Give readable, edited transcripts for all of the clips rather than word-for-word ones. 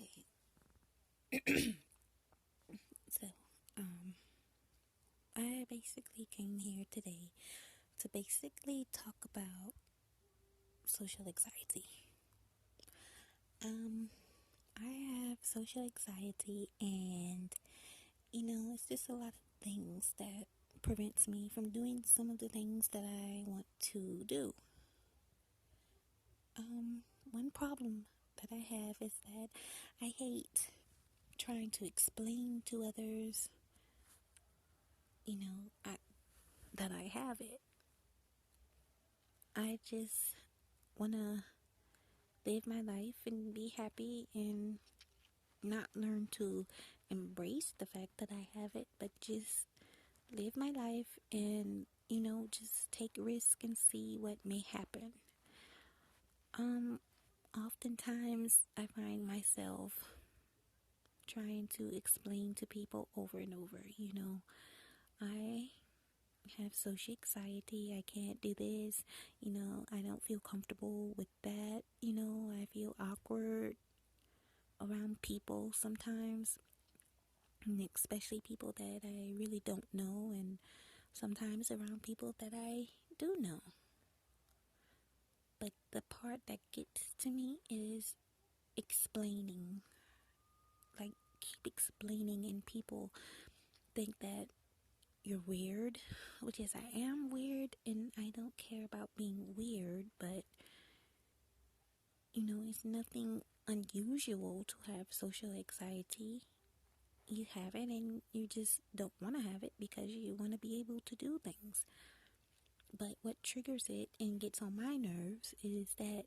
Okay, so I basically came here today to basically talk about social anxiety. Um, I have social anxiety, and it's just a lot of things that prevents me from doing some of the things that I want to do. One problem that I have is that I hate trying to explain to others, you know, I, that I have it. I just want to live my life and be happy and not learn to embrace the fact that I have it, but just live my life and, just take risk and see what may happen. Um, Oftentimes I find myself trying to explain to people over and over, I have social anxiety. I can't do this. I don't feel comfortable with that. I feel awkward around people sometimes, and especially people that I really don't know, and sometimes around people that I do know. But the part that gets to me is explaining. Like, keep explaining, and people think that you're weird, which is, I am weird, and I don't care about being weird, but it's nothing unusual to have social anxiety. You have it, and you just don't want to have it because you want to be able to do things. But what triggers it and gets on my nerves is that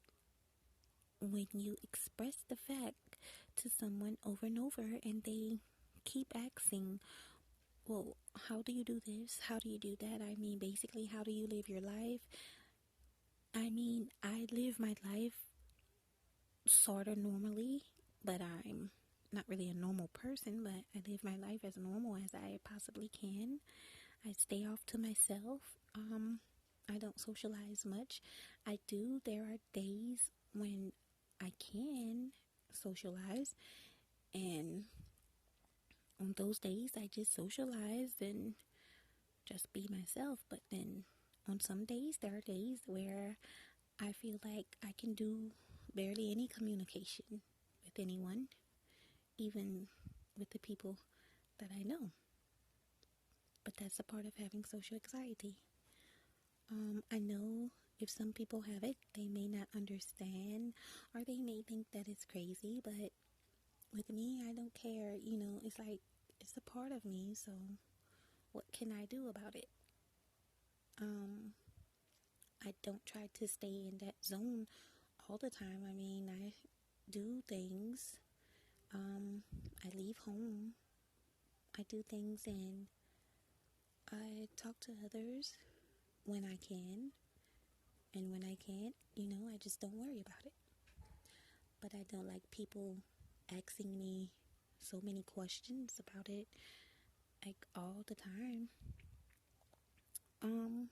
when you express the fact to someone over and over, and they keep asking, well, how do you do this? How do you do that? I mean, basically, how do you live your life? I mean, I live my life sort of normally, but I'm not really a normal person, but I live my life as normal as I possibly can. I stay off to myself. I don't socialize much. I do. There are days when I can socialize, and on those days, I just socialize and just be myself. But then on some days, there are days where I feel like I can do barely any communication with anyone, even with the people that I know. But that's a part of having social anxiety. I know if some people have it, they may not understand, or they may think that it's crazy, but with me, I don't care. It's like, it's a part of me, so what can I do about it? Um, I don't try to stay in that zone all the time. I mean, I do things. I leave home. I do things, and I talk to others when I can. And when I can't, I just don't worry about it. But I don't like people asking me so many questions about it, like, all the time. Um,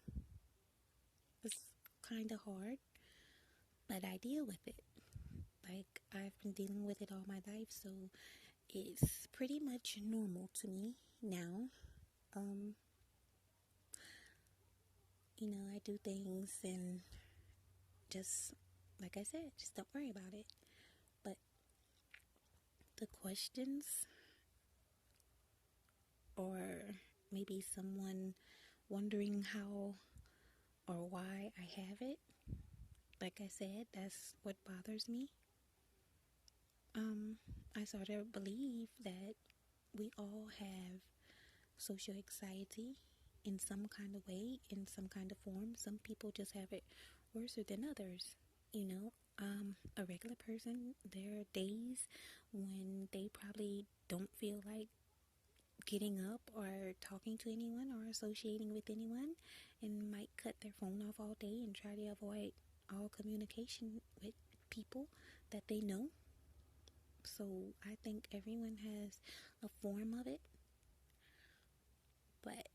it's kind of hard, but I deal with it. Like, I've been dealing with it all my life, so it's pretty much normal to me now. Um, I do things, and just, like I said, just don't worry about it. But the questions, or maybe someone wondering how or why I have it, like I said, that's what bothers me. Um, I sort of believe that we all have social anxiety in some kind of way, in some kind of form. Some people just have it worse than others. A regular person, there are days when they probably don't feel like getting up or talking to anyone or associating with anyone, and might cut their phone off all day and try to avoid all communication with people that they know. So I think everyone has a form of it, but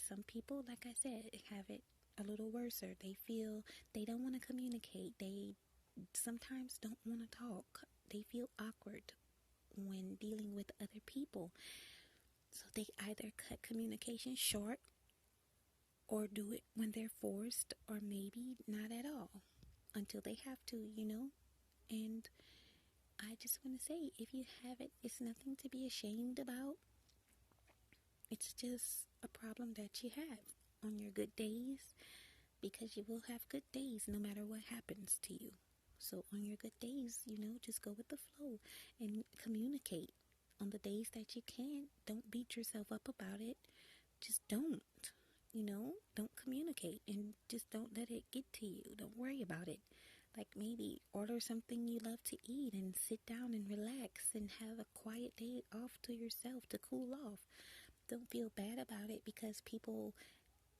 some people, like I said, have it a little worse. They feel they don't want to communicate. They sometimes don't want to talk. They feel awkward when dealing with other people. So they either cut communication short or do it when they're forced, or maybe not at all until they have to. And I just want to say, if you have it, it's nothing to be ashamed about. It's just a problem that you have on your good days, because you will have good days no matter what happens to you. So on your good days, just go with the flow and communicate. On the days that you can't, don't beat yourself up about it. Just don't communicate, and just don't let it get to you. Don't worry about it. Like, maybe order something you love to eat and sit down and relax and have a quiet day off to yourself to cool off. Don't feel bad about it because people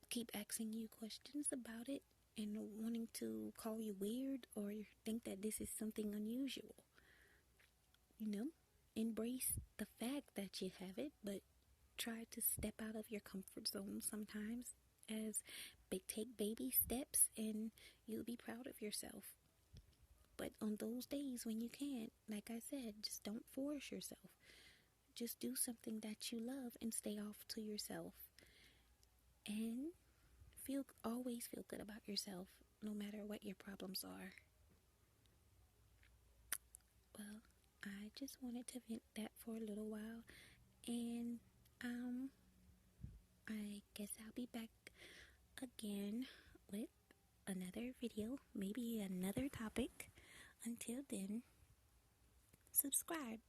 keep asking you questions about it and wanting to call you weird or think that this is something unusual. Embrace the fact that you have it, but try to step out of your comfort zone sometimes, as take baby steps, and you'll be proud of yourself. But on those days when you can't, like I said, just don't force yourself. Just do something that you love and stay off to yourself. And always feel good about yourself, no matter what your problems are. Well, I just wanted to vent that for a little while, and I guess I'll be back again with another video, maybe another topic. Until then, subscribe.